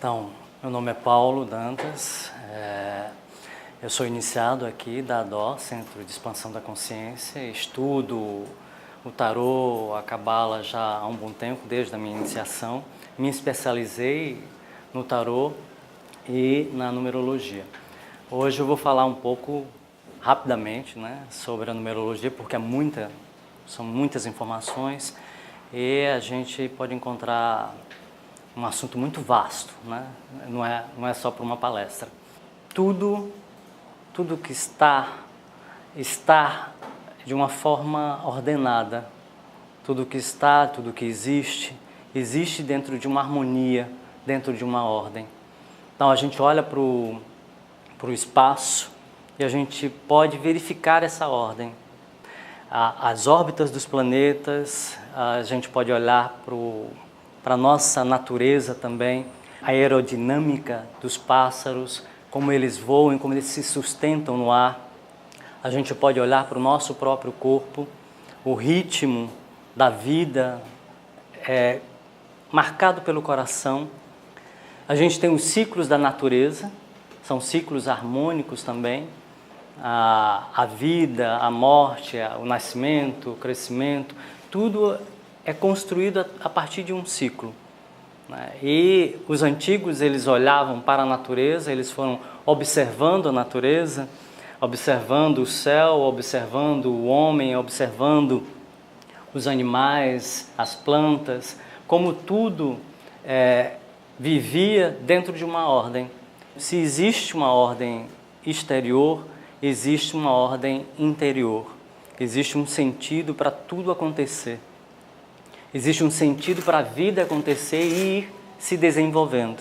Então, meu nome é Paulo Dantas, eu sou iniciado aqui da ADO, Centro de Expansão da Consciência, estudo o tarô, a cabala já há um bom tempo, desde a minha iniciação. Me especializei no tarô e na numerologia. Hoje eu vou falar um pouco rapidamente, sobre a numerologia, porque são muitas informações e a gente pode encontrar um assunto muito vasto, não é só para uma palestra. Tudo que está de uma forma ordenada. Tudo que existe dentro de uma harmonia, dentro de uma ordem. Então a gente olha para o espaço e a gente pode verificar essa ordem. As órbitas dos planetas, a gente pode olhar para a nossa natureza também, a aerodinâmica dos pássaros, como eles voam, como eles se sustentam no ar. A gente pode olhar para o nosso próprio corpo, o ritmo da vida é marcado pelo coração. A gente tem os ciclos da natureza, são ciclos harmônicos também. A vida, a morte, o nascimento, o crescimento, tudo é construído a partir de um ciclo. E os antigos, eles olhavam para a natureza, eles foram observando a natureza, observando o céu, observando o homem, observando os animais, as plantas, como tudo vivia dentro de uma ordem. Se existe uma ordem exterior, existe uma ordem interior. Existe um sentido para tudo acontecer. Existe um sentido para a vida acontecer e ir se desenvolvendo.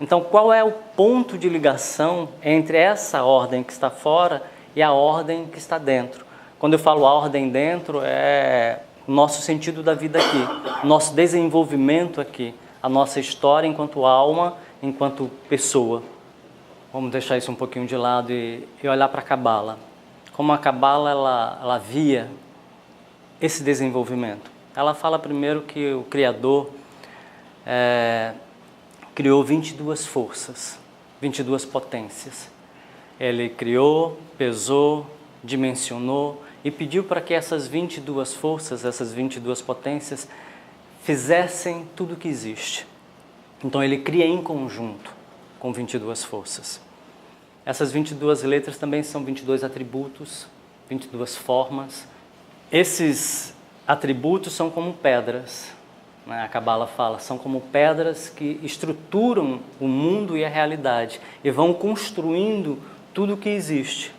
Então, qual é o ponto de ligação entre essa ordem que está fora e a ordem que está dentro? Quando eu falo a ordem dentro, é o nosso sentido da vida aqui, nosso desenvolvimento aqui, a nossa história enquanto alma, enquanto pessoa. Vamos deixar isso um pouquinho de lado e olhar para a cabala. Como a cabala ela via esse desenvolvimento. Ela fala primeiro que o Criador criou 22 forças, 22 potências. Ele criou, pesou, dimensionou e pediu para que essas 22 forças, essas 22 potências, fizessem tudo o que existe. Então ele cria em conjunto com 22 forças. Essas 22 letras também são 22 atributos, 22 formas. Esses atributos são como pedras, a cabala fala, são como pedras que estruturam o mundo e a realidade e vão construindo tudo o que existe.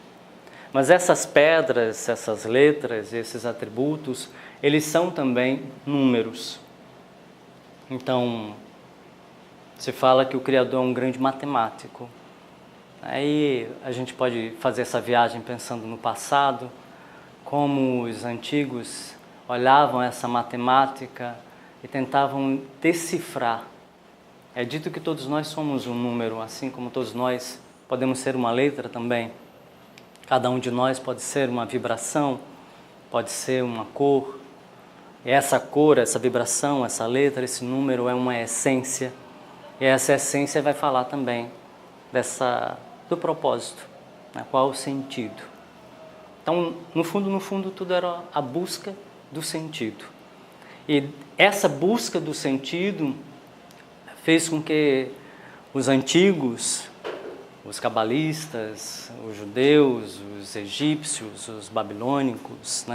Mas essas pedras, essas letras, esses atributos, eles são também números. Então, se fala que o Criador é um grande matemático. Aí a gente pode fazer essa viagem pensando no passado, como os antigos olhavam essa matemática e tentavam decifrar. É dito que todos nós somos um número, assim como todos nós podemos ser uma letra também. Cada um de nós pode ser uma vibração, pode ser uma cor. E essa cor, essa vibração, essa letra, esse número é uma essência. E essa essência vai falar também do propósito, qual o sentido. Então, no fundo, tudo era a busca do sentido. E essa busca do sentido fez com que os antigos, os cabalistas, os judeus, os egípcios, os babilônicos,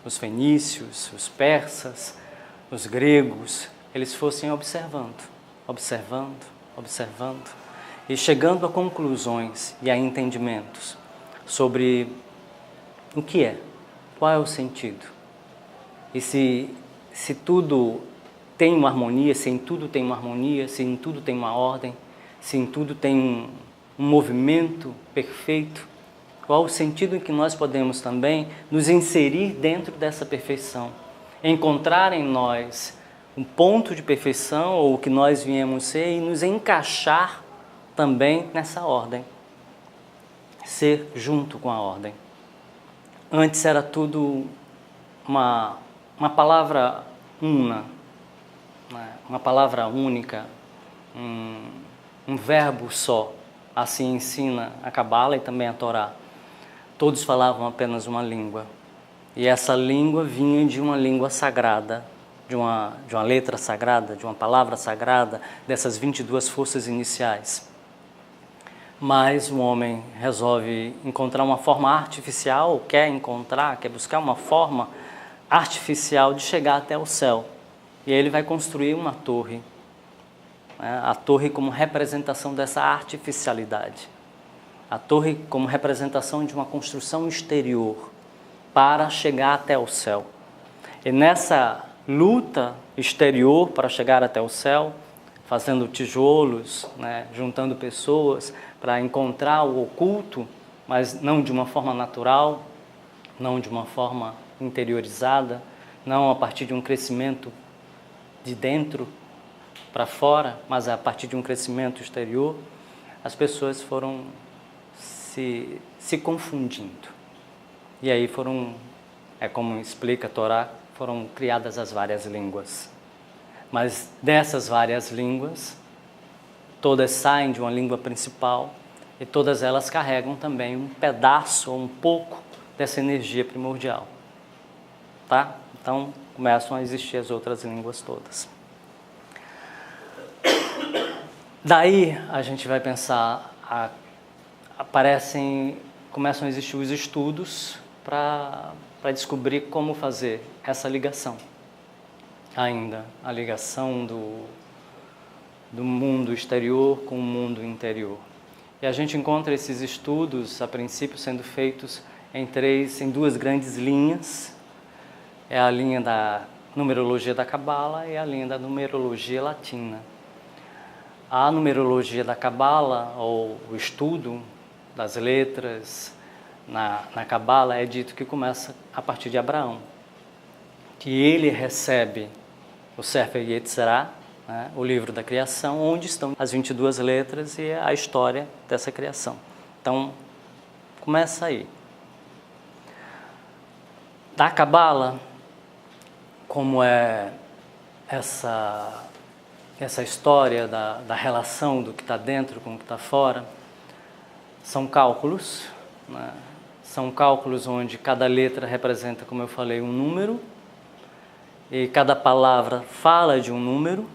os fenícios, os persas, os gregos, eles fossem observando e chegando a conclusões e a entendimentos sobre o que é, qual é o sentido. E se tudo tem uma harmonia, se em tudo tem uma harmonia, se em tudo tem uma ordem, se em tudo tem um movimento perfeito, qual o sentido em que nós podemos também nos inserir dentro dessa perfeição, encontrar em nós um ponto de perfeição ou o que nós viemos ser e nos encaixar também nessa ordem, ser junto com a ordem. Antes era tudo uma palavra una, uma palavra única, um verbo só. Assim ensina a Cabala e também a Torá. Todos falavam apenas uma língua. E essa língua vinha de uma língua sagrada, de uma letra sagrada, de uma palavra sagrada, dessas 22 forças iniciais. Mas o homem resolve encontrar uma forma artificial, quer buscar uma forma artificial de chegar até o céu. E aí ele vai construir uma torre, né? A torre como representação dessa artificialidade. A torre como representação de uma construção exterior para chegar até o céu. E nessa luta exterior para chegar até o céu, fazendo tijolos, né, juntando pessoas para encontrar o oculto, mas não de uma forma natural, não de uma forma interiorizada, não a partir de um crescimento de dentro para fora, mas a partir de um crescimento exterior, as pessoas foram se confundindo. E aí como explica a Torá, foram criadas as várias línguas. Mas dessas várias línguas, todas saem de uma língua principal e todas elas carregam também um pedaço ou um pouco dessa energia primordial. Tá? Então começam a existir as outras línguas todas. Daí a gente vai pensar, começam a existir os estudos para descobrir como fazer essa ligação. Ainda a ligação do mundo exterior com o mundo interior. E a gente encontra esses estudos, a princípio, sendo feitos em duas grandes linhas. É a linha da numerologia da Cabala e a linha da numerologia latina. A numerologia da Cabala, ou o estudo das letras na Cabala, é dito que começa a partir de Abraão, que ele recebe o Sefer Yetzirah, né, o livro da criação, onde estão as 22 letras e a história dessa criação. Então, começa aí. Da Cabala, como é essa história da relação do que está dentro com o que está fora, são cálculos, né? São cálculos onde cada letra representa, como eu falei, um número, e cada palavra fala de um número,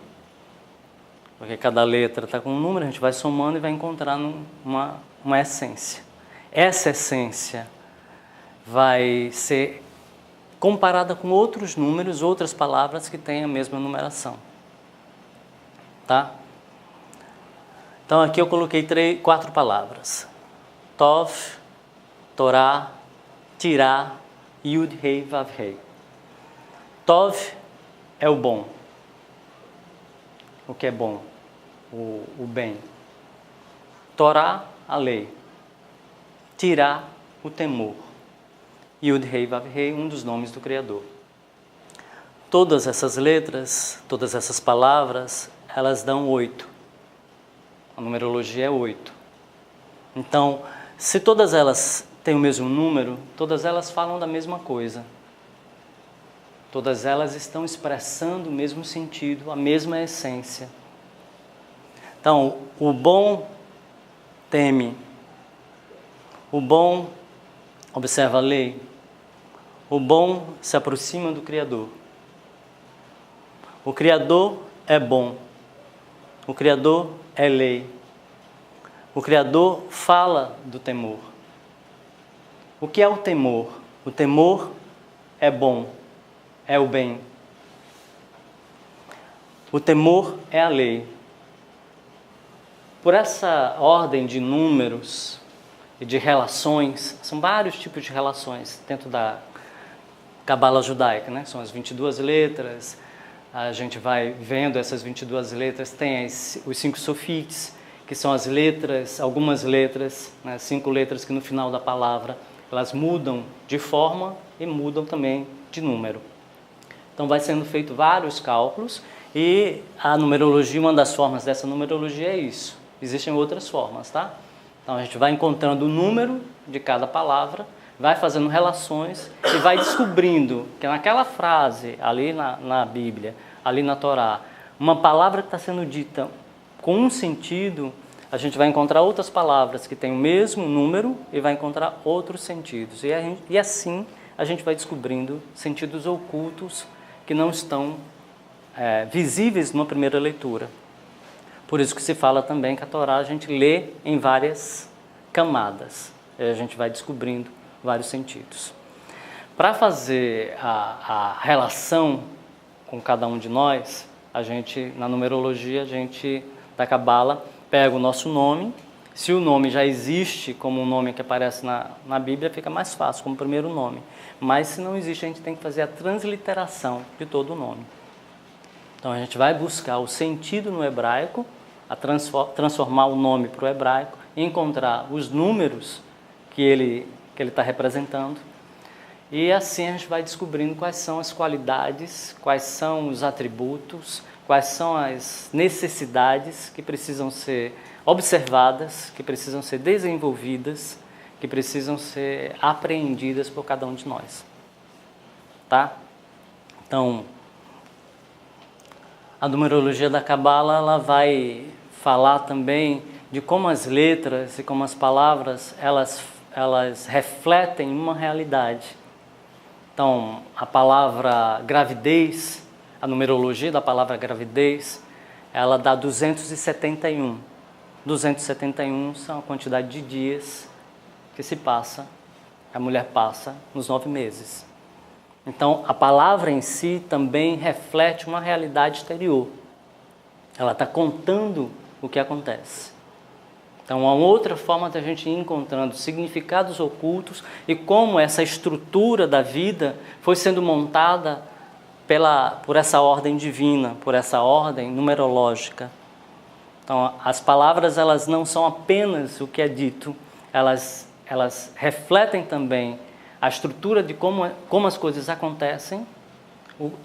porque cada letra está com um número, a gente vai somando e vai encontrar uma essência. Essa essência vai ser comparada com outros números, outras palavras que têm a mesma numeração. Tá? Então aqui eu coloquei 4 palavras. Tov, Torá, Tirá, Yud, Rei, Vav, Rei. Tov é o bom. O que é bom? O bem. Torá, a lei. Tirá, o temor. Yud, Rei, Vav, Rei, um dos nomes do Criador. Todas essas letras, todas essas palavras, elas dão 8. A numerologia é 8. Então, se todas elas têm o mesmo número, todas elas falam da mesma coisa. Todas elas estão expressando o mesmo sentido, a mesma essência. Então, o bom teme. O bom observa a lei. O bom se aproxima do Criador. O Criador é bom. O Criador é lei. O Criador fala do temor. O que é o temor? O temor é bom, é o bem. O temor é a lei. Por essa ordem de números e de relações, são vários tipos de relações dentro da Cabala judaica, né? São as 22 letras, a gente vai vendo essas 22 letras, tem os 5 sofites, que são as letras, algumas letras, né, 5 letras que no final da palavra, elas mudam de forma e mudam também de número. Então vai sendo feito vários cálculos e a numerologia, uma das formas dessa numerologia é isso. Existem outras formas, tá? Então a gente vai encontrando o número de cada palavra, vai fazendo relações e vai descobrindo que naquela frase, ali na Bíblia, ali na Torá, uma palavra que está sendo dita com um sentido, a gente vai encontrar outras palavras que têm o mesmo número e vai encontrar outros sentidos. E assim a gente vai descobrindo sentidos ocultos que não estão visíveis numa primeira leitura. Por isso que se fala também que a Torá a gente lê em várias camadas. E a gente vai descobrindo vários sentidos. Para fazer a relação com cada um de nós, a gente, na numerologia, a gente da Cabala pega o nosso nome. Se o nome já existe como um nome que aparece na Bíblia, fica mais fácil como primeiro nome. Mas se não existe, a gente tem que fazer a transliteração de todo o nome. Então a gente vai buscar o sentido no hebraico, transformar o nome para o hebraico, encontrar os números que ele está representando. E assim a gente vai descobrindo quais são as qualidades, quais são os atributos, quais são as necessidades que precisam ser observadas, que precisam ser desenvolvidas, que precisam ser apreendidas por cada um de nós. Tá? Então, a numerologia da Cabala, ela vai falar também de como as letras e como as palavras, elas refletem uma realidade. Então, a palavra gravidez, a numerologia da palavra gravidez, ela dá 271. 271 são a quantidade de dias que a mulher passa nos 9 meses. Então, a palavra em si também reflete uma realidade exterior. Ela está contando o que acontece. Então, há uma outra forma de a gente ir encontrando significados ocultos e como essa estrutura da vida foi sendo montada por essa ordem divina, por essa ordem numerológica. Então, as palavras, elas não são apenas o que é dito, elas refletem também a estrutura de como as coisas acontecem,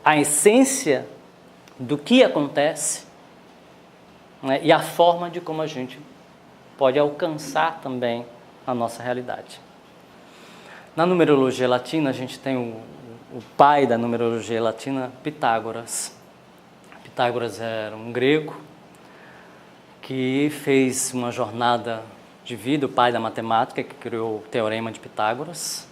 a essência do que acontece, né, e a forma de como a gente pode alcançar também a nossa realidade. Na numerologia latina, a gente tem o pai da numerologia latina, Pitágoras. Pitágoras era um grego que fez uma jornada de vida, o pai da matemática, que criou o Teorema de Pitágoras.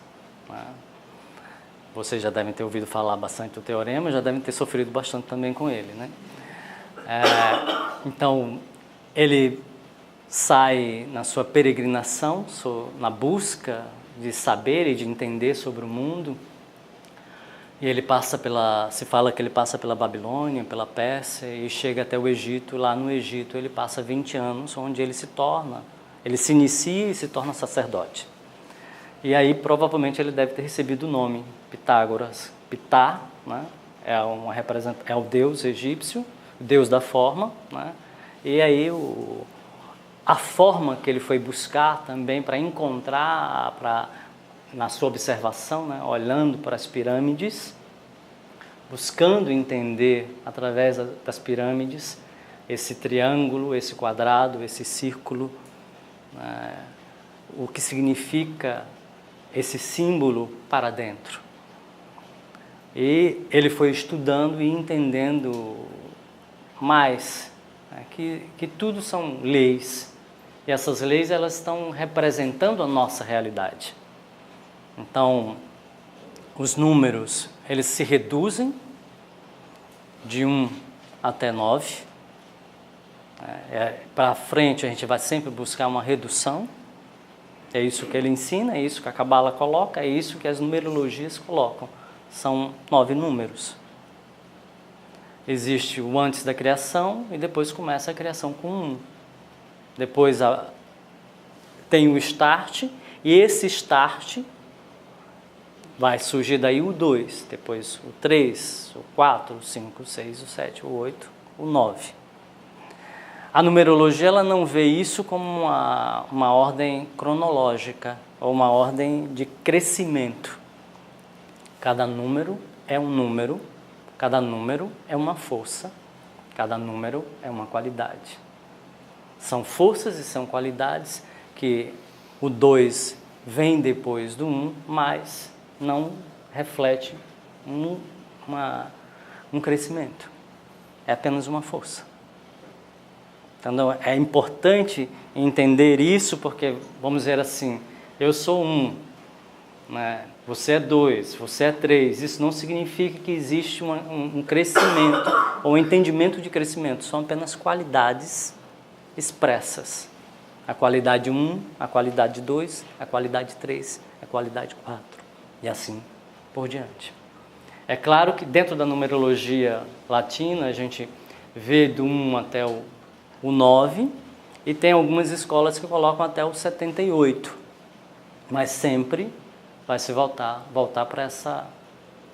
Vocês já devem ter ouvido falar bastante do teorema, já devem ter sofrido bastante também com ele, né? Então, ele sai na sua peregrinação, na busca de saber e de entender sobre o mundo, e ele se fala que ele passa pela Babilônia, pela Pérsia, e chega até o Egito. Lá no Egito ele passa 20 anos, onde ele se inicia e se torna sacerdote. E aí provavelmente ele deve ter recebido o nome Pitágoras. Pitá, né, é o deus egípcio, o deus da forma, né, e aí a forma que ele foi buscar também para encontrar, na sua observação, né, olhando para as pirâmides, buscando entender através das pirâmides esse triângulo, esse quadrado, esse círculo, o que significa esse símbolo para dentro. E ele foi estudando e entendendo mais, né, que tudo são leis. E essas leis, elas estão representando a nossa realidade. Então, os números, eles se reduzem de 1 até 9. Para frente, a gente vai sempre buscar uma redução. É isso que ele ensina, é isso que a Cabala coloca, é isso que as numerologias colocam. São 9 números. Existe o antes da criação e depois começa a criação com 1. Depois tem o start, e esse start vai surgir daí o 2, depois o 3, o 4, o 5, o 6, o 7, o 8, o 9. A numerologia, ela não vê isso como uma ordem cronológica ou uma ordem de crescimento. Cada número é um número, cada número é uma força, cada número é uma qualidade. São forças e são qualidades que o 2 vem depois do 1, mas não reflete um crescimento. É apenas uma força. Então, é importante entender isso, porque, vamos dizer assim, eu sou 1, né? Você é 2, você é 3. Isso não significa que existe um crescimento ou um entendimento de crescimento. São apenas qualidades expressas. A qualidade 1, a qualidade 2, a qualidade 3, a qualidade 4 e assim por diante. É claro que dentro da numerologia latina a gente vê do 1 até o 9 e tem algumas escolas que colocam até o 78, mas sempre vai se voltar para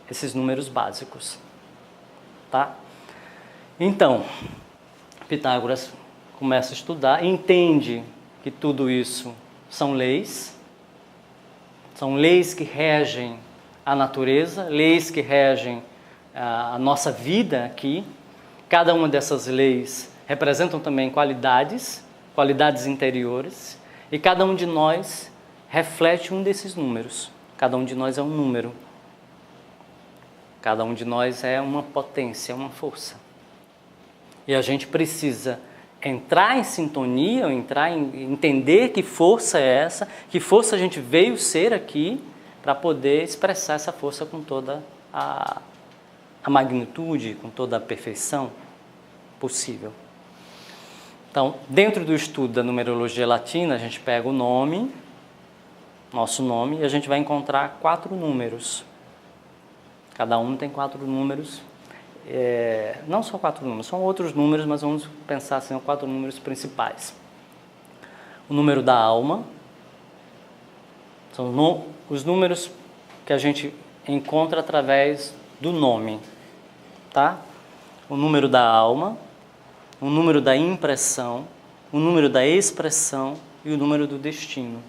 esses números básicos, tá? Então, Pitágoras começa a estudar, entende que tudo isso são leis que regem a natureza, leis que regem a nossa vida aqui. Cada uma dessas leis representam também qualidades interiores, e cada um de nós reflete um desses números. Cada um de nós é um número. Cada um de nós é uma potência, uma força. E a gente precisa entrar em sintonia, entender que força é essa, que força a gente veio ser aqui, para poder expressar essa força com toda a magnitude, com toda a perfeição possível. Então, dentro do estudo da numerologia latina, a gente pega o nome, nosso nome, e a gente vai encontrar 4 números. Cada um tem 4 números. Não só 4 números, são outros números, mas vamos pensar assim, 4 números principais. O número da alma, são os números que a gente encontra através do nome, tá? O número da alma, o número da impressão, o número da expressão e o número do destino.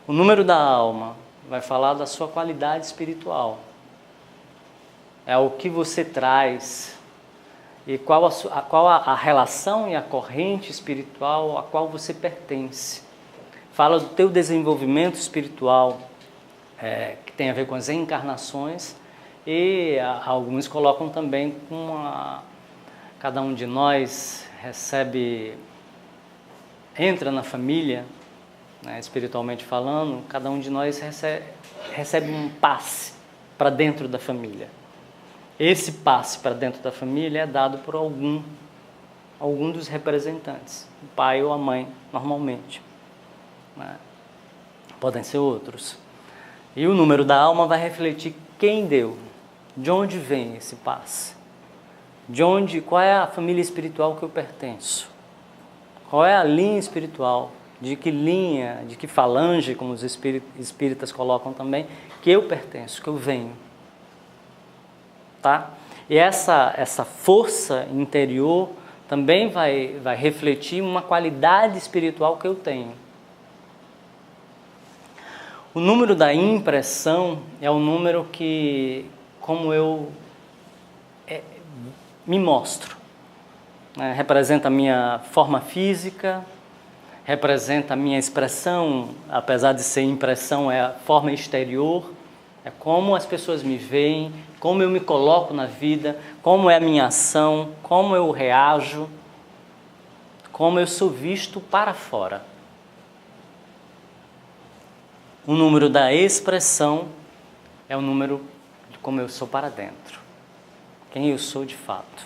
O número da alma vai falar da sua qualidade espiritual. É o que você traz e qual a relação e a corrente espiritual a qual você pertence. Fala do teu desenvolvimento espiritual, que tem a ver com as encarnações, e alguns colocam também cada um de nós entra na família, né, espiritualmente falando, cada um de nós recebe um passe para dentro da família. Esse passe para dentro da família é dado por algum dos representantes, o pai ou a mãe, normalmente, né? Podem ser outros. E o número da alma vai refletir quem deu, de onde vem esse passe, qual é a família espiritual que eu pertenço, qual é a linha espiritual, de que linha, de que falange, como os espíritas colocam também, que eu pertenço, que eu venho. Tá? E essa força interior também vai refletir uma qualidade espiritual que eu tenho. O número da impressão é o número que, como eu me mostro, né? Representa a minha forma física, representa a minha expressão, apesar de ser impressão, é a forma exterior, é como as pessoas me veem, como eu me coloco na vida, como é a minha ação, como eu reajo, como eu sou visto para fora. O número da expressão é o número de como eu sou para dentro, quem eu sou de fato.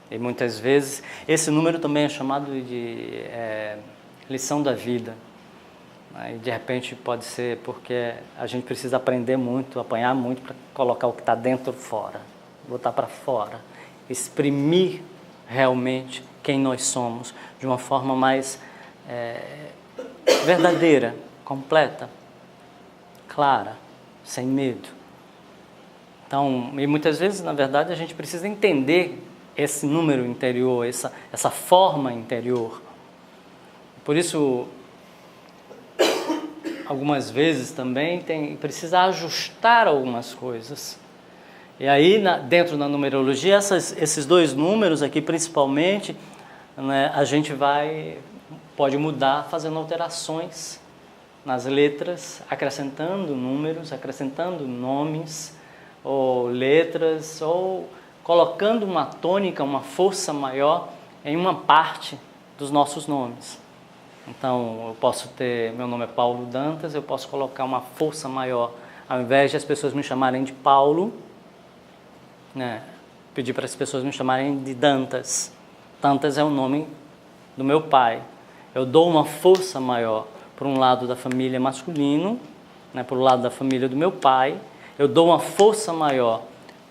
E muitas vezes esse número também é chamado de lição da vida. E de repente pode ser porque a gente precisa aprender muito, apanhar muito para colocar o que está dentro fora, botar para fora, exprimir realmente quem nós somos de uma forma mais verdadeira, completa, clara, sem medo. Então, e muitas vezes, na verdade, a gente precisa entender esse número interior, essa forma interior. Por isso, algumas vezes também precisa ajustar algumas coisas. E aí, dentro da numerologia, esses 2 números aqui, principalmente, né, a gente pode mudar fazendo alterações nas letras, acrescentando números, acrescentando nomes, ou letras, ou colocando uma tônica, uma força maior em uma parte dos nossos nomes. Então, eu posso ter, meu nome é Paulo Dantas, eu posso colocar uma força maior, ao invés de as pessoas me chamarem de Paulo, né, pedir para as pessoas me chamarem de Dantas. Dantas é o nome do meu pai. Eu dou uma força maior para um lado da família masculino, né, para o lado da família do meu pai. Eu dou uma força maior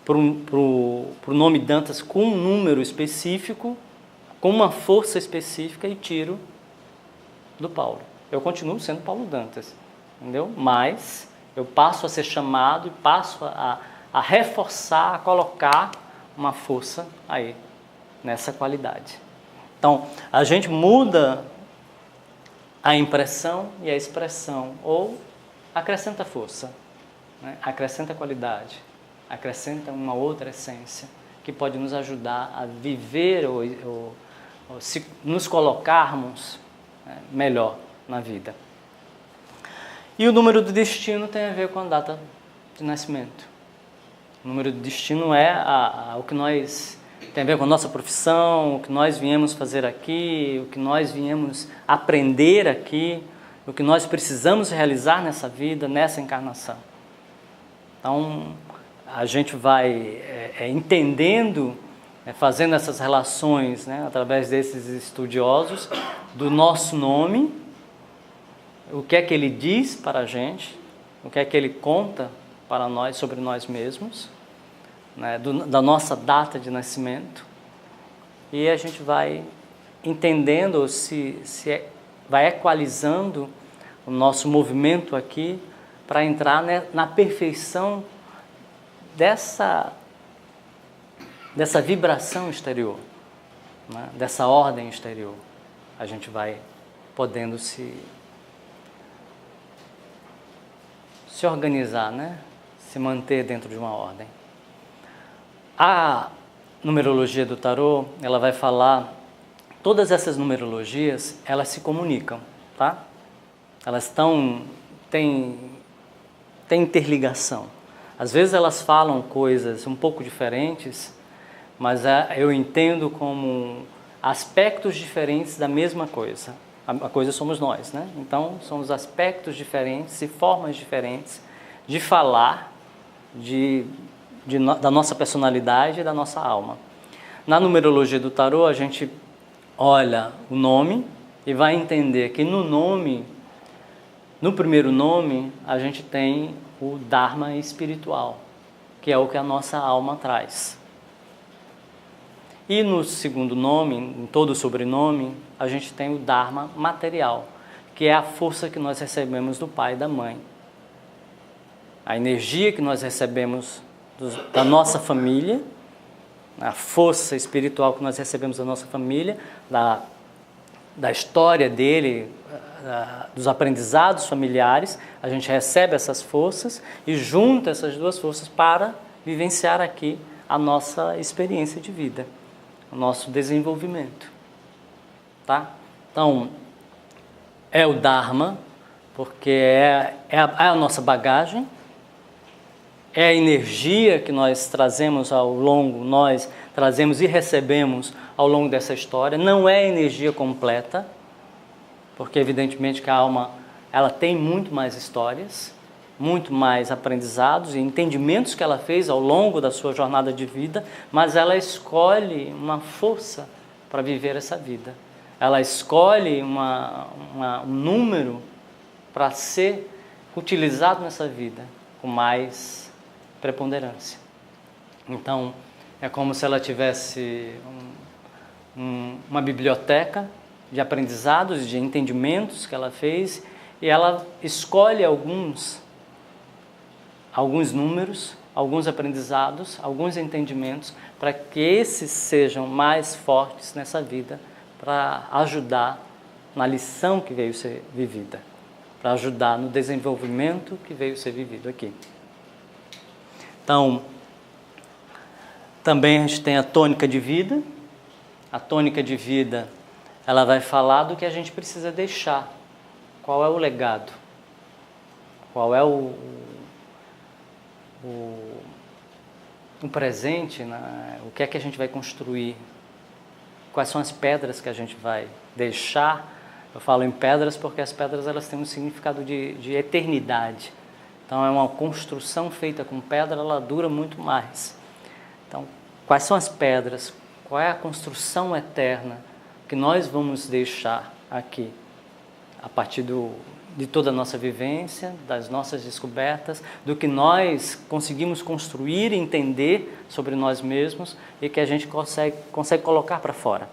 para o nome Dantas com um número específico, com uma força específica, e tiro do Paulo. Eu continuo sendo Paulo Dantas, entendeu? Mas eu passo a ser chamado e passo a reforçar, a colocar uma força aí, nessa qualidade. Então, a gente muda a impressão e a expressão, ou acrescenta força, né? Acrescenta qualidade, acrescenta uma outra essência que pode nos ajudar a viver ou se nos colocarmos, né, melhor na vida. E o número do destino tem a ver com a data de nascimento. O número do destino é o que nós tem a ver com a nossa profissão, o que nós viemos fazer aqui, o que nós viemos aprender aqui, o que nós precisamos realizar nessa vida, nessa encarnação. Então, a gente vai entendendo, fazendo essas relações, né, através desses estudiosos, do nosso nome, o que é que ele diz para a gente, o que é que ele conta para nós sobre nós mesmos, né, da nossa data de nascimento, e a gente vai entendendo, vai equalizando o nosso movimento aqui para entrar, né, na perfeição dessa vibração exterior, né, dessa ordem exterior. A gente vai podendo se organizar, né, se manter dentro de uma ordem. A numerologia do tarô, ela vai falar, todas essas numerologias, elas se comunicam, tá? Elas têm interligação. Às vezes elas falam coisas um pouco diferentes, mas eu entendo como aspectos diferentes da mesma coisa. A coisa somos nós, né? Então, são os aspectos diferentes e formas diferentes de falar, da nossa personalidade e da nossa alma. Na numerologia do tarô, a gente olha o nome e vai entender que no primeiro nome, a gente tem o Dharma espiritual, que é o que a nossa alma traz. E no segundo nome, em todo o sobrenome, a gente tem o Dharma material, que é a força que nós recebemos do pai e da mãe. A energia que nós recebemos da nossa família, a força espiritual que nós recebemos da nossa família, da história dele, dos aprendizados familiares, a gente recebe essas forças e junta essas duas forças para vivenciar aqui a nossa experiência de vida, o nosso desenvolvimento. Tá? Então, é o Dharma, porque é a nossa bagagem, é a energia que nós trazemos nós trazemos e recebemos ao longo dessa história. Não é energia completa, porque evidentemente que a alma ela tem muito mais histórias, muito mais aprendizados e entendimentos que ela fez ao longo da sua jornada de vida, mas ela escolhe uma força para viver essa vida. Ela escolhe um número para ser utilizado nessa vida com mais preponderância. Então, é como se ela tivesse uma biblioteca de aprendizados, de entendimentos que ela fez, e ela escolhe alguns números, alguns aprendizados, alguns entendimentos, para que esses sejam mais fortes nessa vida, para ajudar na lição que veio ser vivida, para ajudar no desenvolvimento que veio ser vivido aqui. Então, também a gente tem a tônica de vida. A tônica de vida, ela vai falar do que a gente precisa deixar. Qual é o legado? Qual é no presente, o que é que a gente vai construir, quais são as pedras que a gente vai deixar. Eu falo em pedras porque as pedras elas têm um significado de eternidade. Então é uma construção feita com pedra, ela dura muito mais. Então, quais são as pedras? Qual é a construção eterna que nós vamos deixar aqui? A partir de toda a nossa vivência, das nossas descobertas, do que nós conseguimos construir e entender sobre nós mesmos e que a gente consegue colocar para fora.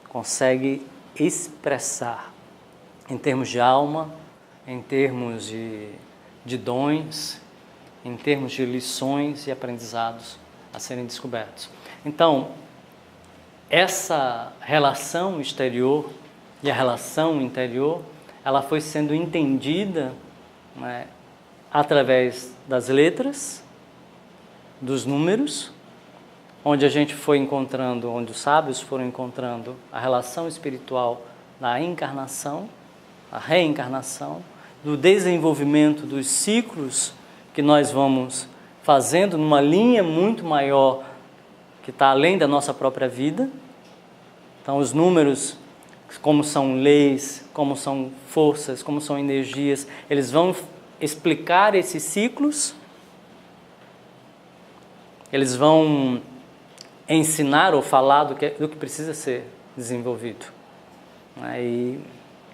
Consegue expressar em termos de alma, em termos de dons, em termos de lições e aprendizados a serem descobertos. Então, essa relação exterior e a relação interior, ela foi sendo entendida, né, através das letras, dos números, onde a gente foi encontrando, onde os sábios foram encontrando a relação espiritual da encarnação, a reencarnação, do desenvolvimento dos ciclos que nós vamos fazendo numa linha muito maior que está além da nossa própria vida. Então, os números, como são leis, como são forças, como são energias, eles vão explicar esses ciclos, eles vão ensinar ou falar do que precisa ser desenvolvido. Aí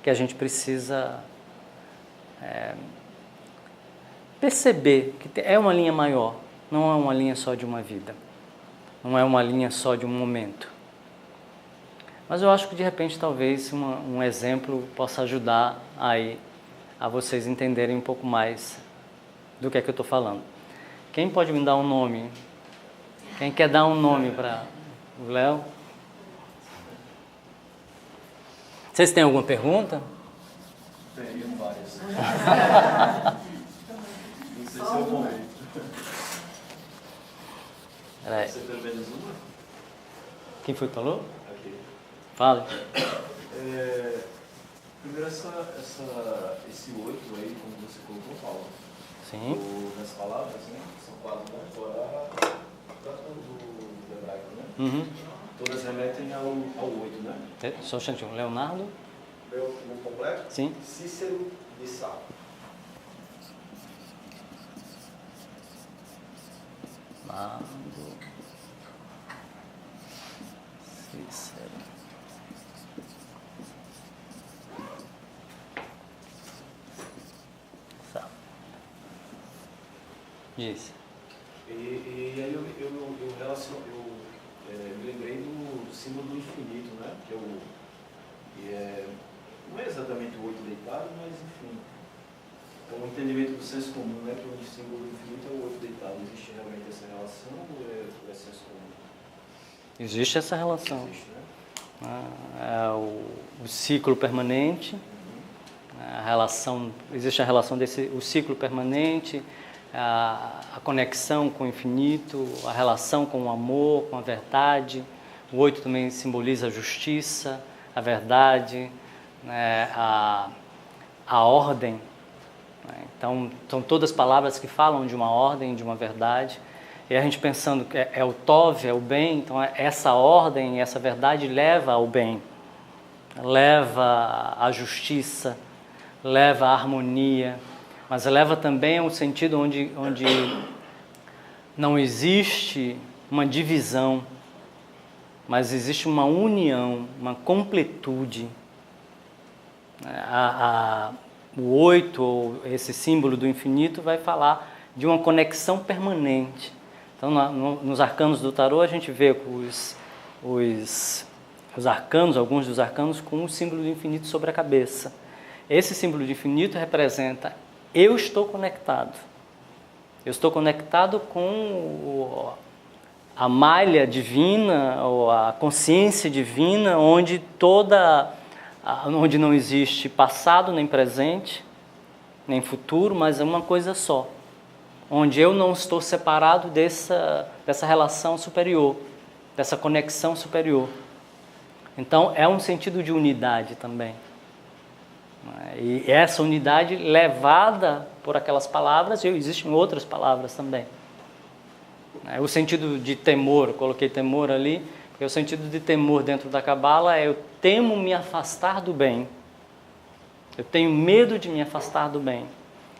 que a gente precisa perceber que é uma linha maior, não é uma linha só de uma vida, não é uma linha só de um momento. Mas eu acho que de repente talvez um exemplo possa ajudar aí a vocês entenderem um pouco mais do que é que eu estou falando. Quem pode me dar um nome? Quem quer dar um nome para o Léo? Vocês têm alguma pergunta? Tenho várias. Não sei se é o momento. Você pelo menos uma? Quem foi que falou? Aqui. Fala. Primeiro esse 8 aí, como você colocou, Paulo. Sim. Nas palavras, né? São quatro, né? Torá, do hebraico, né? Uhum. Todas remetem ao 8, né? Só um instantinho. Leonardo? O completo? Sim. Cícero de Sá. Leonardo Cícero. Sá. Diz. E aí eu me lembrei do símbolo do infinito, né? Não é exatamente o 8 deitado, mas enfim. Então o entendimento do senso comum, né? Que o símbolo do infinito é o 8 deitado. Existe realmente essa relação ou é senso comum? Existe essa relação. Existe, né? É o ciclo permanente, existe a relação o ciclo permanente, a conexão com o infinito, a relação com o amor, com a verdade. O 8 também simboliza a justiça, a verdade, né, a ordem. Né? Então, são todas palavras que falam de uma ordem, de uma verdade. E a gente pensando que é o Tov, é o bem, então essa ordem, essa verdade leva ao bem, leva à justiça, leva à harmonia, mas leva também a um sentido onde não existe uma divisão, mas existe uma união, uma completude. O 8, ou esse símbolo do infinito, vai falar de uma conexão permanente. Então, nos arcanos do tarô, a gente vê os arcanos, alguns dos arcanos, com o símbolo do infinito sobre a cabeça. Esse símbolo do infinito representa: eu estou conectado. Eu estou conectado com a malha divina, ou a consciência divina, onde não existe passado, nem presente, nem futuro, mas é uma coisa só. Onde eu não estou separado dessa relação superior, dessa conexão superior. Então, é um sentido de unidade também. E essa unidade levada por aquelas palavras, e existem outras palavras também. O sentido de temor, eu coloquei temor ali, porque o sentido de temor dentro da Cabala é: eu temo me afastar do bem. Eu tenho medo de me afastar do bem.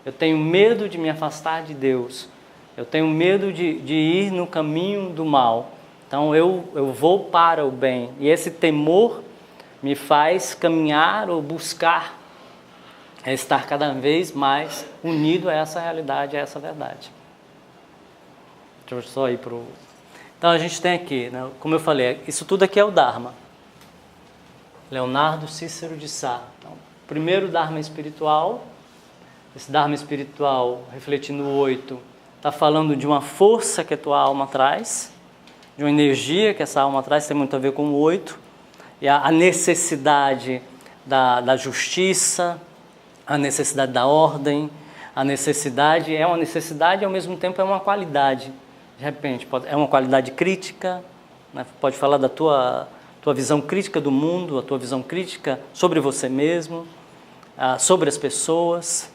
Eu tenho medo de me afastar de Deus. Eu tenho medo de ir no caminho do mal. Então eu vou para o bem. E esse temor me faz caminhar ou buscar estar cada vez mais unido a essa realidade, a essa verdade. Deixa eu só ir para o... Então a gente tem aqui, né, como eu falei, isso tudo aqui é o Dharma. Leonardo Cícero de Sá. Então, primeiro Dharma espiritual. Esse Dharma espiritual, refletindo o 8, está falando de uma força que a tua alma traz, de uma energia que essa alma traz, tem muito a ver com o 8, e a necessidade da justiça, a necessidade da ordem, a necessidade é uma necessidade e ao mesmo tempo é uma qualidade. De repente, é uma qualidade crítica, né? Pode falar da tua visão crítica do mundo, a tua visão crítica sobre você mesmo, sobre as pessoas,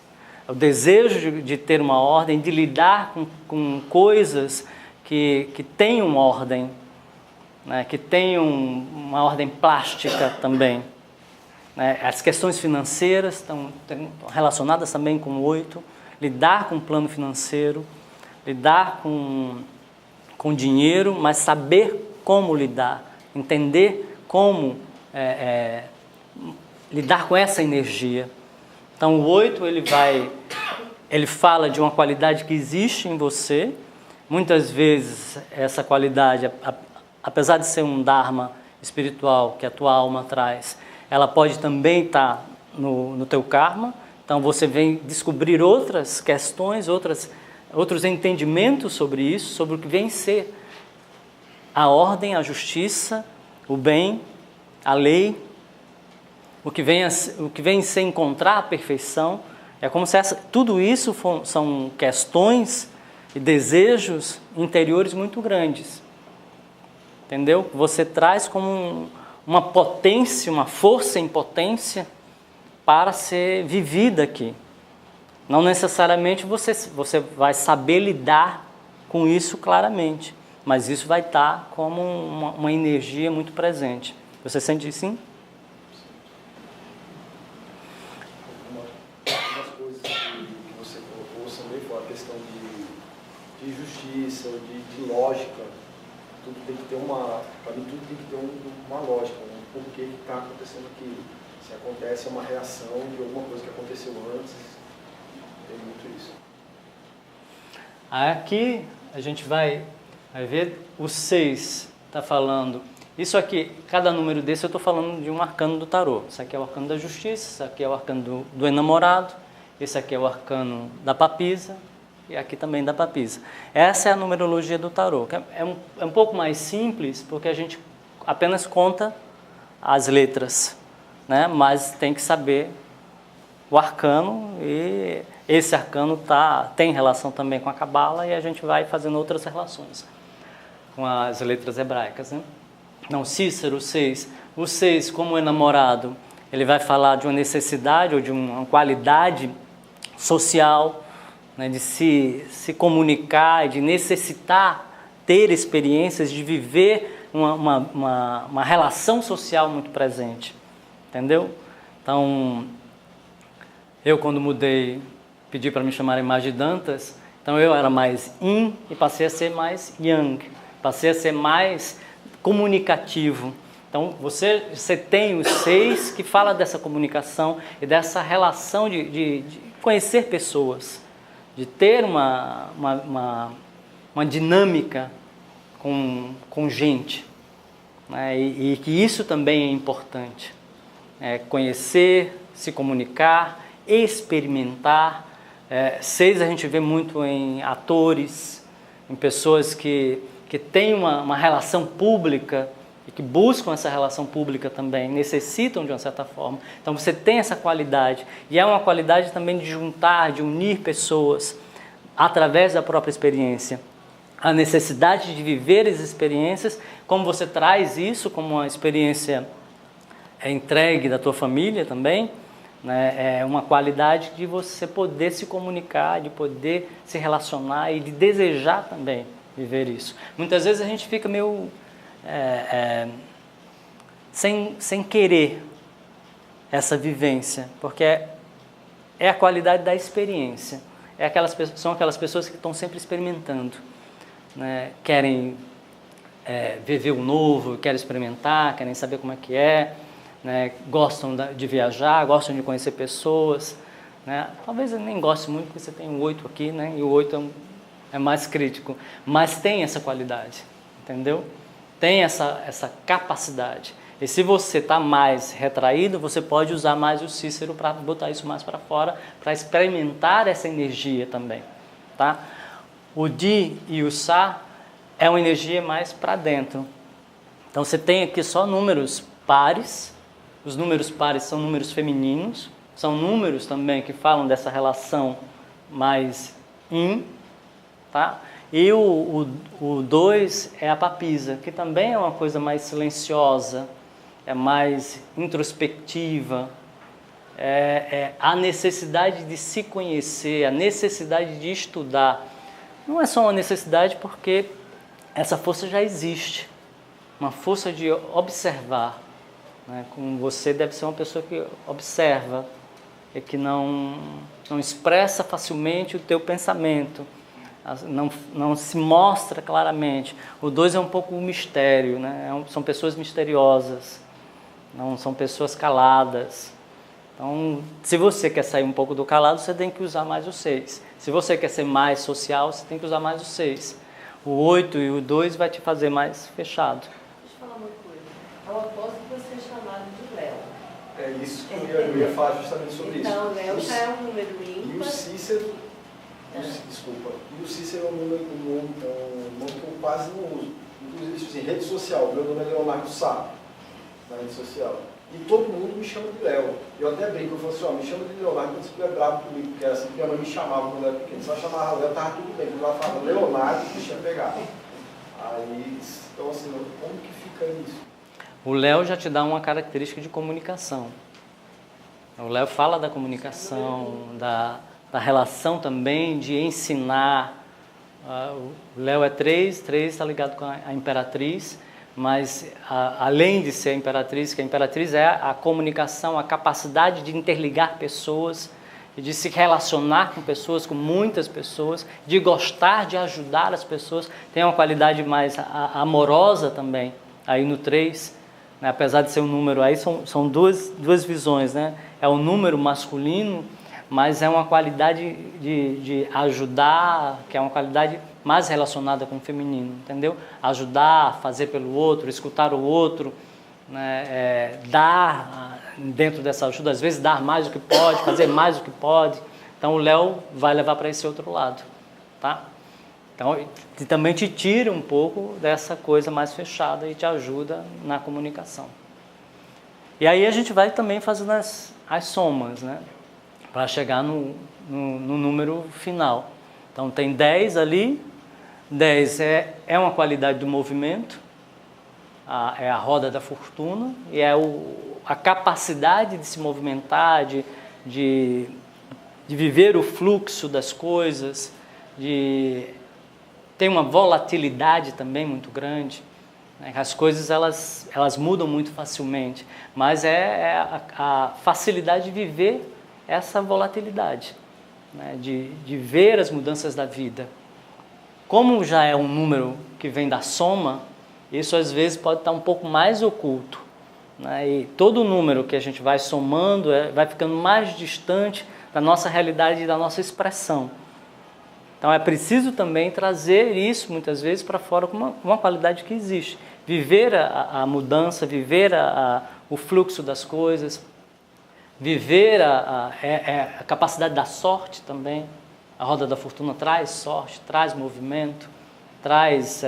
o desejo de ter uma ordem, de lidar com coisas que tenham ordem, né? Que tenham uma ordem plástica também. As questões financeiras estão relacionadas também com o 8, lidar com o plano financeiro, lidar com dinheiro, mas saber como lidar, entender como lidar com essa energia. Então o 8 ele fala de uma qualidade que existe em você. Muitas vezes essa qualidade, apesar de ser um Dharma espiritual que a tua alma traz, ela pode também estar no teu karma. Então você vem descobrir outras questões, outros entendimentos sobre isso, sobre o que vem ser a ordem, a justiça, o bem, a lei, o que vem ser encontrar a perfeição. É como se tudo isso são questões e desejos interiores muito grandes. Entendeu? Você traz como uma potência, uma força em potência para ser vivida aqui. Não necessariamente você vai saber lidar com isso claramente, mas isso vai estar como uma energia muito presente. Você sente isso, sim? Algumas coisas que você colocou também foi a questão de justiça, de lógica. Tudo tem que ter para mim tudo tem que ter uma lógica, um porquê que está acontecendo aquilo. Se acontece é uma reação de alguma coisa que aconteceu antes, tem muito isso. Aqui a gente vai ver o 6 está falando. Isso aqui, cada número desse eu estou falando de um arcano do tarô. Isso aqui é o arcano da justiça, isso aqui é o arcano do enamorado, esse aqui é o arcano da papisa, e aqui também da papisa. Essa é a numerologia do tarô. É um pouco mais simples, porque a gente apenas conta as letras, né? Mas tem que saber o arcano, e esse arcano tem relação também com a Cabala, e a gente vai fazendo outras relações com as letras hebraicas, né? Não, Cícero, o 6 como enamorado, ele vai falar de uma necessidade ou de uma qualidade social, né, de se comunicar, de necessitar ter experiências, de viver uma relação social muito presente, entendeu? Então, eu quando mudei, pedi para me chamarem mais de Dantas, então eu era mais Yin e passei a ser mais Yang, passei a ser mais comunicativo. Então você tem os 6 que fala dessa comunicação e dessa relação de conhecer pessoas, de ter uma dinâmica com gente, né? E que isso também é importante. Conhecer, se comunicar, experimentar. 6 a gente vê muito em atores, em pessoas que têm uma relação pública e que buscam essa relação pública também, necessitam de uma certa forma. Então você tem essa qualidade, e é uma qualidade também de juntar, de unir pessoas através da própria experiência. A necessidade de viver as experiências, como você traz isso como uma experiência entregue da tua família também, né? É uma qualidade de você poder se comunicar, de poder se relacionar e de desejar também viver isso. Muitas vezes a gente fica meio sem querer essa vivência, porque é a qualidade da experiência. São aquelas pessoas que estão sempre experimentando, né? Querem viver o novo, querem experimentar, querem saber como é que é, né? Gostam de viajar, gostam de conhecer pessoas, né? Talvez eu nem goste muito, porque você tem um 8 aqui, né? E o 8 é mais crítico, mas tem essa qualidade, entendeu? Tem essa capacidade. E se você está mais retraído, você pode usar mais o Cícero para botar isso mais para fora, para experimentar essa energia também, tá? O Di e o Sa é uma energia mais para dentro. Então você tem aqui só números pares. Os números pares são números femininos, são números também que falam dessa relação mais yin, tá? E o 2 é a papisa, que também é uma coisa mais silenciosa, é mais introspectiva, é a necessidade de se conhecer, a necessidade de estudar. Não é só uma necessidade, porque essa força já existe, uma força de observar, né? Como você deve ser uma pessoa que observa e que não expressa facilmente o teu pensamento, não se mostra claramente. O 2 é um pouco um mistério, né? São pessoas misteriosas, não são pessoas caladas. Então, se você quer sair um pouco do calado, você tem que usar mais o 6. Se você quer ser mais social, você tem que usar mais o 6. O 8 e o 2 vai te fazer mais fechado. Deixa eu falar uma coisa. Ao apóstolo vai ser chamado de Léo. É isso que eu ia falar justamente sobre isso. Então, Léo já é um número ímpar. E o Cícero, desculpa, e o Cícero é um nome que eu quase não uso. Inclusive, em rede social, meu nome é Leonardo Sá, na rede social. E todo mundo me chama de Léo. Eu até brinco, eu falo assim, me chama de Leonardo quando você é bravo comigo, porque era assim que minha mãe me chamava quando eu era pequeno. Se ela chamava Léo, estava tudo bem. Quando ela falava Leonardo, o bicho ia pegar. Aí, então assim, como que fica isso? O Léo já te dá uma característica de comunicação. O Léo fala da comunicação, da relação também de ensinar. O Léo é 3 está ligado com a Imperatriz, mas além de ser a Imperatriz, que a Imperatriz é a comunicação, a capacidade de interligar pessoas, de se relacionar com pessoas, com muitas pessoas, de gostar de ajudar as pessoas, tem uma qualidade mais amorosa também, aí no 3, né? Apesar de ser um número aí, são duas visões, né? É o número masculino, mas é uma qualidade de ajudar, que é uma qualidade mais relacionada com o feminino, entendeu? Ajudar, fazer pelo outro, escutar o outro, né? Dar dentro dessa ajuda, às vezes dar mais do que pode, fazer mais do que pode. Então o Léo vai levar para esse outro lado, tá? Então também te tira um pouco dessa coisa mais fechada e te ajuda na comunicação. E aí a gente vai também fazendo as somas, né? Para chegar no número final. Então tem 10 ali, 10 é uma qualidade do movimento, é a roda da fortuna, e é a capacidade de se movimentar, de viver o fluxo das coisas, de ter uma volatilidade também muito grande. As coisas elas mudam muito facilmente, mas é a facilidade de viver essa volatilidade, né? de ver as mudanças da vida. Como já é um número que vem da soma, isso às vezes pode estar um pouco mais oculto, né? E todo número que a gente vai somando vai ficando mais distante da nossa realidade e da nossa expressão. Então é preciso também trazer isso muitas vezes para fora com uma qualidade que existe. Viver a mudança, viver o fluxo das coisas, viver a capacidade da sorte também. A roda da fortuna traz sorte, traz movimento, traz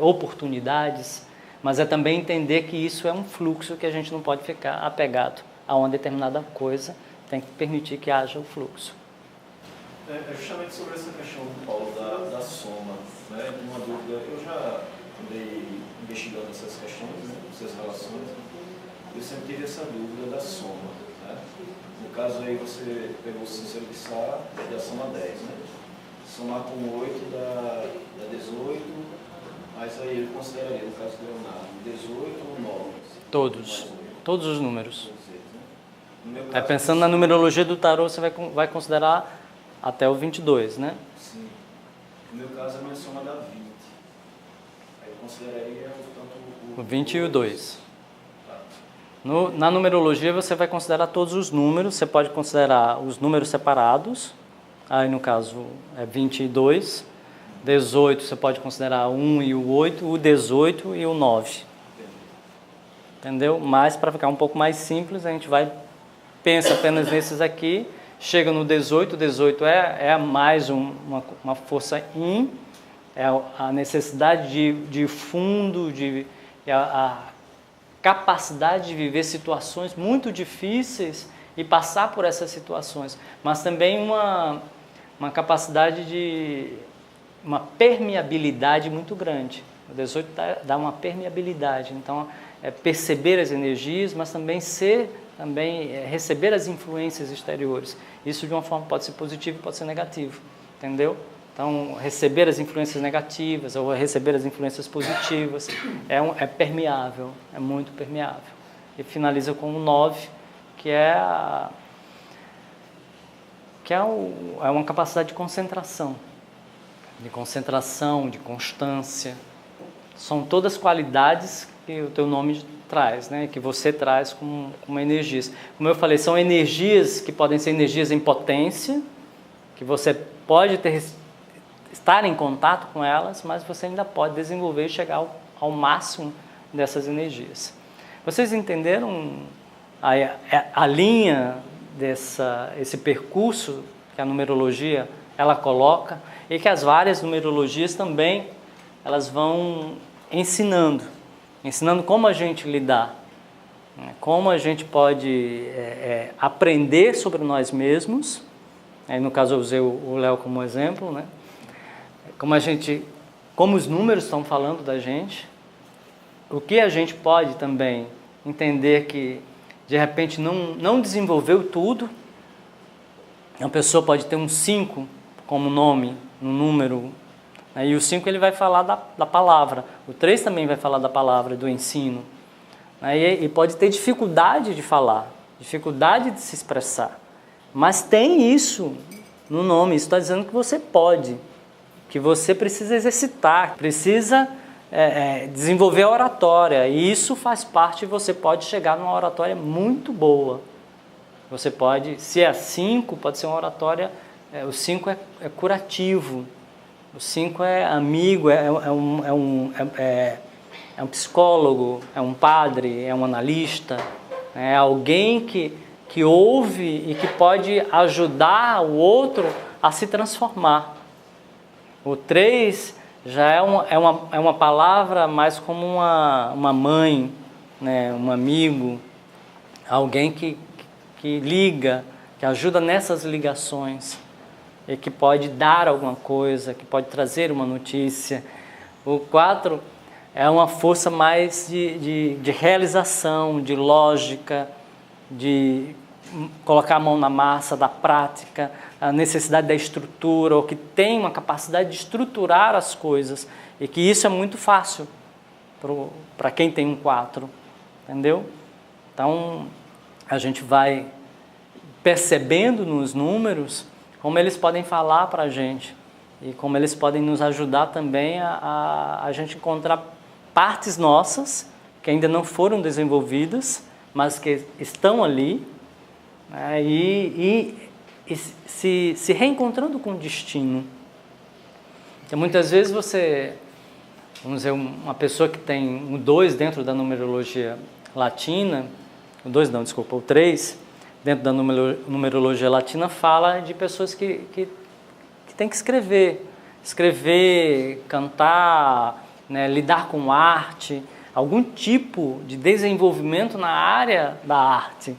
oportunidades, mas é também entender que isso é um fluxo que a gente não pode ficar apegado a uma determinada coisa, tem que permitir que haja o fluxo. É justamente sobre essa questão, Paulo, da soma, né? Uma dúvida, eu já andei investigando essas questões, né? Essas relações, eu sempre tive essa dúvida da soma, né? No caso aí você pegou o Cícero de Sá da soma 10, né? somar com 8 dá 18, mas aí ele consideraria, no caso do Leonardo, 18 ou 9? Todos os números. No meu caso, Pensando na numerologia do tarô, você vai considerar até o 22, né? Sim. No meu caso, a minha soma dá 20. Aí eu consideraria tanto O 20 e o 2. Tá. Na numerologia, você vai considerar todos os números. Você pode considerar os números separados. Aí, no caso, é 22. 18, você pode considerar o 1 e o 8. O 18 e o 9. Entendeu? Mas, para ficar um pouco mais simples, a gente pensa apenas nesses aqui. Chega no 18. O 18 é mais uma força yin. É a necessidade de fundo, a capacidade de viver situações muito difíceis e passar por essas situações, mas também uma capacidade uma permeabilidade muito grande. O 18 dá uma permeabilidade, então perceber as energias, mas também receber as influências exteriores. Isso de uma forma pode ser positivo e pode ser negativo, entendeu? Então, receber as influências negativas ou receber as influências positivas é permeável, é muito permeável. E finaliza com o 9, que é uma capacidade de concentração, de constância. São todas qualidades que o teu nome traz, né? Que você traz como energias. Como eu falei, são energias que podem ser energias em potência, que você pode estar em contato com elas, mas você ainda pode desenvolver e chegar ao máximo dessas energias. Vocês entenderam a linha esse percurso que a numerologia ela coloca e que as várias numerologias também elas vão ensinando como a gente lidar, né? Como a gente pode aprender sobre nós mesmos. Aí, no caso eu usei o Léo como exemplo, né? Como os números estão falando da gente, o que a gente pode também entender que de repente não desenvolveu tudo. Uma pessoa pode ter um 5 como nome, no número, né? E o 5 ele vai falar da palavra, o 3 também vai falar da palavra, do ensino, né? E pode ter dificuldade de falar, dificuldade de se expressar, mas tem isso no nome, isso está dizendo que você pode, que você precisa exercitar, precisa desenvolver a oratória, e isso faz parte, você pode chegar numa oratória muito boa. Você pode, se é 5, pode ser uma oratória, o 5 é curativo, o 5 é amigo, é um psicólogo, é um padre, é um analista, é alguém que ouve e que pode ajudar o outro a se transformar. O 3 já é uma palavra mais como uma mãe, né, um amigo, alguém que liga, que ajuda nessas ligações e que pode dar alguma coisa, que pode trazer uma notícia. O 4 é uma força mais de realização, de lógica, de colocar a mão na massa, da prática, a necessidade da estrutura, ou que tem uma capacidade de estruturar as coisas, e que isso é muito fácil para quem tem um 4, entendeu? Então, a gente vai percebendo nos números como eles podem falar para a gente, e como eles podem nos ajudar também a gente encontrar partes nossas que ainda não foram desenvolvidas, mas que estão ali, né, e se reencontrando com o destino. Então, muitas vezes vamos dizer, uma pessoa que tem um 2 dentro da numerologia latina, o 3, dentro da numerologia latina, fala de pessoas que têm que escrever, cantar, né, lidar com arte, algum tipo de desenvolvimento na área da arte,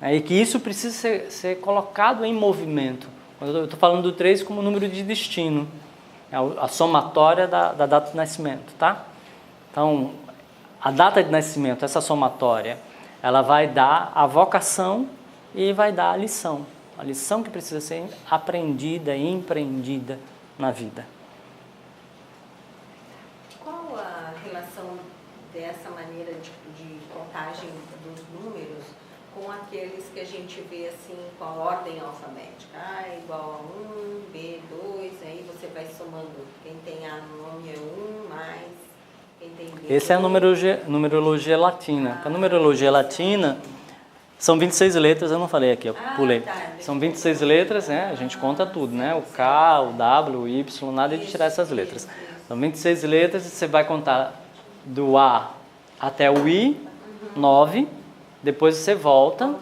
né, e que isso precisa ser colocado em movimento. Eu estou falando do 3 como número de destino, a somatória da data de nascimento, tá? Então, a data de nascimento, essa somatória, ela vai dar a vocação e vai dar a lição. a lição que precisa ser aprendida e empreendida na vida. Qual a relação dessa maneira de contagem dos números com aqueles que a gente vê assim com a ordem alfabética? A é igual a 1, B 2, aí você vai somando. Quem tem A no nome é 1, mais quem tem B. Essa é a numerologia latina. A numerologia latina são 26 letras, eu não falei aqui, eu pulei. Tá. São 26 letras, né? A gente conta tudo, né? O K, o W, o Y, nada de tirar essas letras. São 26 letras e você vai contar do A até o I, 9, depois você volta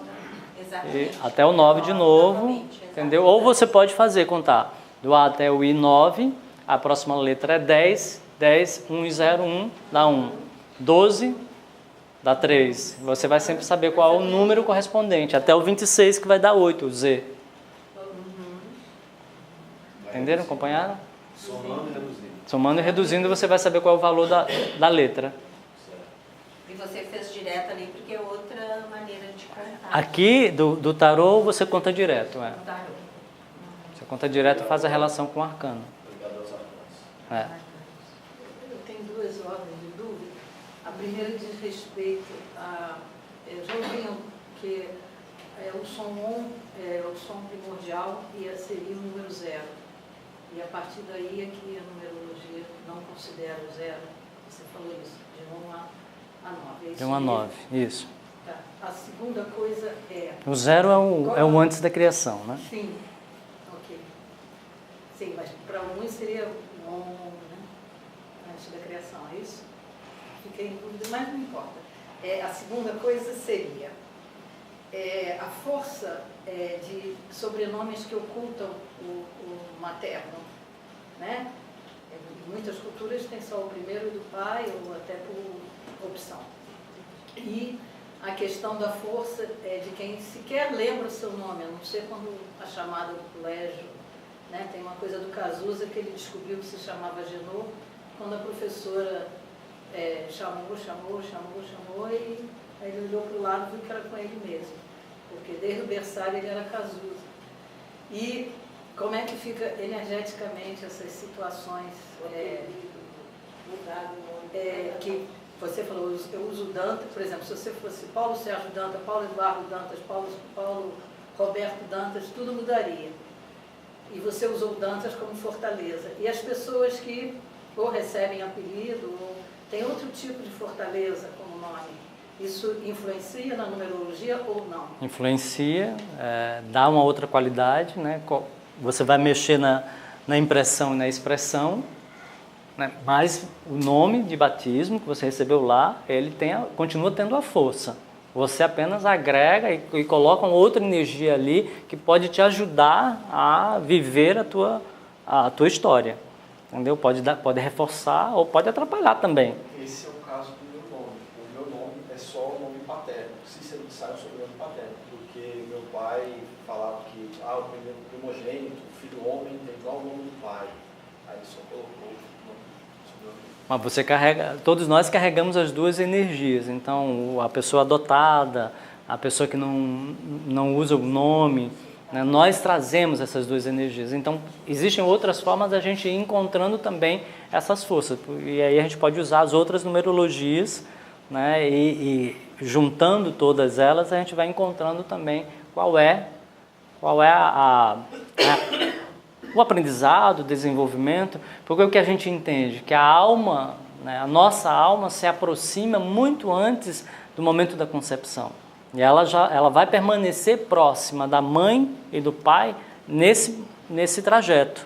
até o 9 de novo, entendeu? Ou você pode contar do A até o I, 9, a próxima letra é 10, 10, 1 e 0, 1, dá 1. 12, dá 3. Você vai sempre saber qual é o número correspondente, até o 26 que vai dar 8, o Z. Entenderam? Acompanharam? Somando e reduzindo. Somando e reduzindo, você vai saber qual é o valor da letra. E você fez direto ali porque é outra maneira de contar. Aqui, do tarô, você conta direto. É. Tarô. Você conta direto e faz a relação com o arcano. Obrigado aos arcanos. É. Eu tenho duas ordens de dúvida. A primeira diz respeito a... Eu já ouvi que o som 1 é o som primordial e seria o número 0. E a partir daí é que a numerologia não considera o 0. Você falou isso, de 1 a 9. De 1 a 9, isso. Tá. A segunda coisa é... O 0 é o antes da criação, né? Sim. Ok. Sim, mas para uns seria o 1, né? Antes da criação, é isso? Fiquei em dúvida, mas não importa. A segunda coisa seria a força de sobrenomes que ocultam o materno, né? Em muitas culturas tem só o primeiro do pai ou até por opção. E a questão da força de quem sequer lembra o seu nome, a não ser quando a chamada do colégio, né? Tem uma coisa do Cazuza que ele descobriu que se chamava Genô, quando a professora chamou, e aí ele olhou para o lado e viu que era com ele mesmo, porque desde o berçário ele era Cazuza. E como é que fica energeticamente essas situações que você falou, eu uso Dantas, por exemplo, se você fosse Paulo Sérgio Dantas, Paulo Eduardo Dantas, Paulo Roberto Dantas, tudo mudaria. E você usou Dantas como fortaleza. E as pessoas que ou recebem apelido, ou tem outro tipo de fortaleza como nome, isso influencia na numerologia ou não? Influencia, dá uma outra qualidade, né? Você vai mexer na impressão e na expressão, né? Mas o nome de batismo que você recebeu lá, ele continua tendo a força. Você apenas agrega e coloca uma outra energia ali que pode te ajudar a viver a tua história. Entendeu? Pode reforçar ou pode atrapalhar também. Esse é o caso do meu nome. O meu nome é só o nome paterno. Cícero de Sá é o sobrenome paterno. Porque meu pai falava que o primeiro primogênito, o filho homem, tem igual o nome do pai. Aí só colocou o sobrenome. Mas você todos nós carregamos as duas energias. Então, a pessoa adotada, a pessoa que não usa o nome, né? Nós trazemos essas duas energias. Então, existem outras formas da gente ir encontrando também essas forças. E aí a gente pode usar as outras numerologias, né? E juntando todas elas, a gente vai encontrando também qual é o aprendizado, o desenvolvimento. Porque o que a gente entende? Que a alma, né? A nossa alma se aproxima muito antes do momento da concepção. E ela vai permanecer próxima da mãe e do pai nesse trajeto.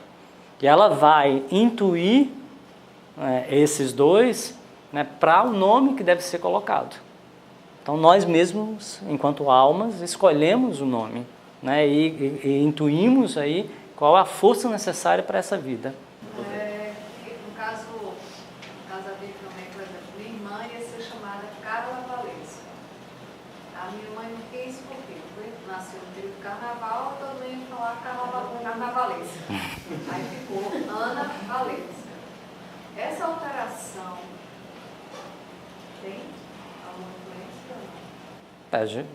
E ela vai intuir esses dois, né, para o nome que deve ser colocado. Então nós mesmos, enquanto almas, escolhemos o nome, né, e intuímos aí qual a força necessária para essa vida. No caso a ver também, por exemplo, minha irmã ia ser chamada Carla Valença. A minha mãe não quis porque nasceu no período do carnaval, eu também ia falar Carnavalença. Aí ficou Ana Valença. Essa alteração tem alguma influência ou não?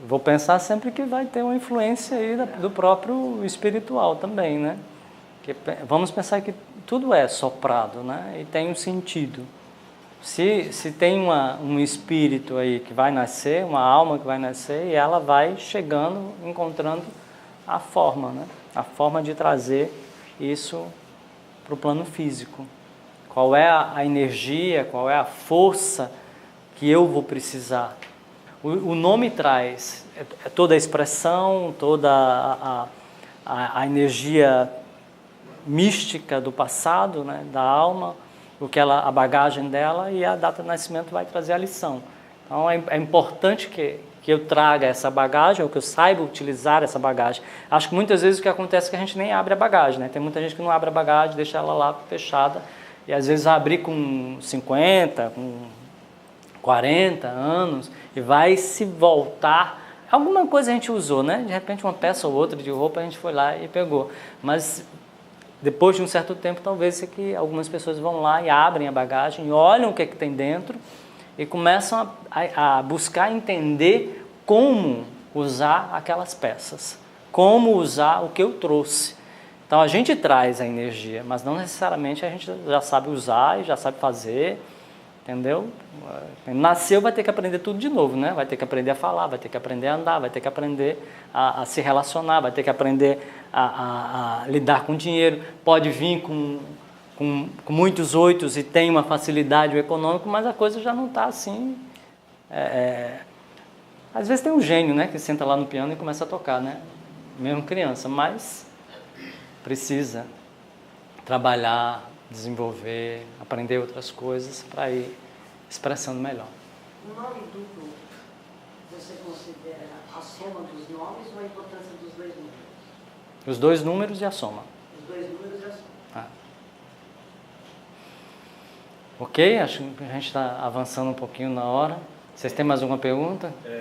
Vou pensar sempre que vai ter uma influência aí do próprio espiritual também, né? Vamos pensar que tudo é soprado, né? E tem um sentido. Se tem um espírito aí que vai nascer, uma alma que vai nascer, e ela vai chegando, encontrando a forma, né? A forma de trazer isso para o plano físico. Qual é a energia, qual é a força que eu vou precisar? O nome traz toda a expressão, toda a energia mística do passado, né, da alma, a bagagem dela, e a data de nascimento vai trazer a lição. Então é importante que eu traga essa bagagem, ou que eu saiba utilizar essa bagagem. Acho que muitas vezes o que acontece é que a gente nem abre a bagagem, né? Tem muita gente que não abre a bagagem, deixa ela lá fechada, e às vezes abrir com 50, com 40 anos, e vai se voltar. Alguma coisa a gente usou, né? De repente uma peça ou outra de roupa a gente foi lá e pegou. Mas depois de um certo tempo, talvez que algumas pessoas vão lá e abrem a bagagem, e olham o que tem dentro, e começam a buscar entender como usar aquelas peças, como usar o que eu trouxe. Então a gente traz a energia, mas não necessariamente a gente já sabe usar e já sabe fazer, entendeu? Nasceu, vai ter que aprender tudo de novo, né? Vai ter que aprender a falar, vai ter que aprender a andar, vai ter que aprender a se relacionar, vai ter que aprender a lidar com dinheiro. Pode vir com muitos oitos e tem uma facilidade econômica, mas a coisa já não está assim. Às vezes tem um gênio, né, que senta lá no piano e começa a tocar, né? Mesmo criança, mas precisa trabalhar, desenvolver, aprender outras coisas para ir expressando melhor. O nome duplo, você considera a soma dos nomes ou a importância dos dois números? Os dois números e a soma. Os dois números e a soma. Ok? Acho que a gente está avançando um pouquinho na hora. Vocês têm mais alguma pergunta? Tem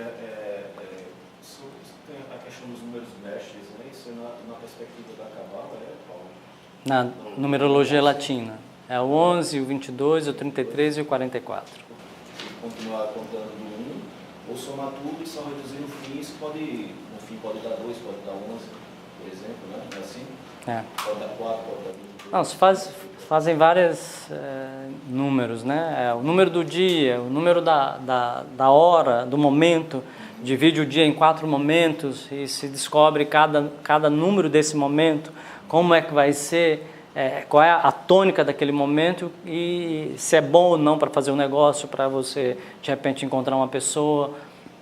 a questão dos números mestres, né? Isso na perspectiva da Cabala, Paulo? Na numerologia latina. É o 11, o 22, o 33 e o 44. Continuar contando do 1, ou somar tudo e só reduzir no fim. Isso no fim pode dar 2, pode dar 11, por exemplo, né? Não é assim? Pode dar 4, pode dar 22. Não, se fazem vários números, né? O número do dia, o número da hora, do momento. Divide o dia em 4 momentos e se descobre cada número desse momento, como é que vai ser, qual é a tônica daquele momento e se é bom ou não para fazer um negócio, para você, de repente, encontrar uma pessoa,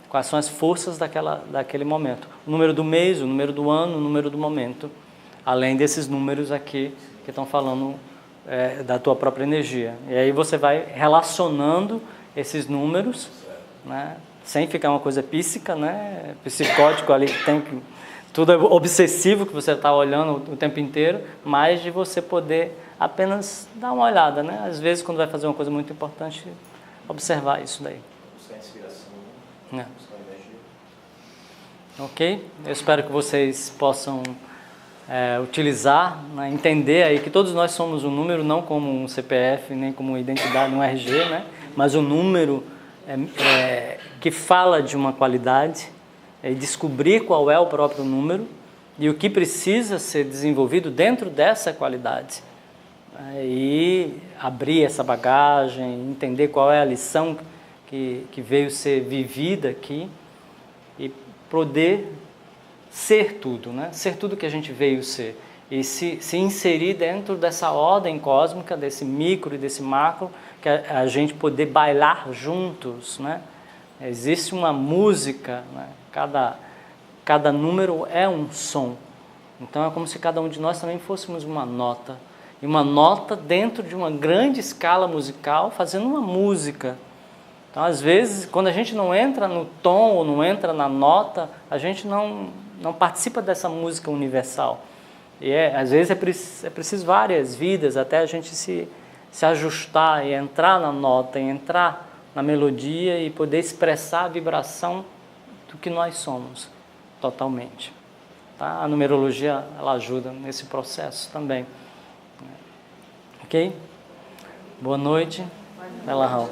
quais são as forças daquele momento. O número do mês, o número do ano, o número do momento, além desses números aqui que estão falando da tua própria energia. E aí você vai relacionando esses números, né, sem ficar uma coisa psíquica, né, psicótico ali, tudo é obsessivo que você está olhando o tempo inteiro, mas de você poder apenas dar uma olhada, né? Às vezes, quando vai fazer uma coisa muito importante, observar isso daí. Buscar inspiração, né? Buscar energia. Ok? Eu espero que vocês possam utilizar, né? Entender aí que todos nós somos um número, não como um CPF, nem como uma identidade, um RG, né? Mas um número que fala de uma qualidade, e descobrir qual é o próprio número e o que precisa ser desenvolvido dentro dessa qualidade. E abrir essa bagagem, entender qual é a lição que veio ser vivida aqui e poder ser tudo, né? Ser tudo que a gente veio ser. E se inserir dentro dessa ordem cósmica, desse micro e desse macro, que a gente poder bailar juntos, né? Existe uma música, né? Cada número é um som. Então é como se cada um de nós também fôssemos uma nota. E uma nota dentro de uma grande escala musical, fazendo uma música. Então, às vezes, quando a gente não entra no tom ou não entra na nota, a gente não participa dessa música universal. E às vezes é preciso várias vidas até a gente se ajustar e entrar na nota, e entrar na melodia e poder expressar a vibração do que nós somos, totalmente. Tá? A numerologia, ela ajuda nesse processo também. Ok? Boa noite. Bela Ralph.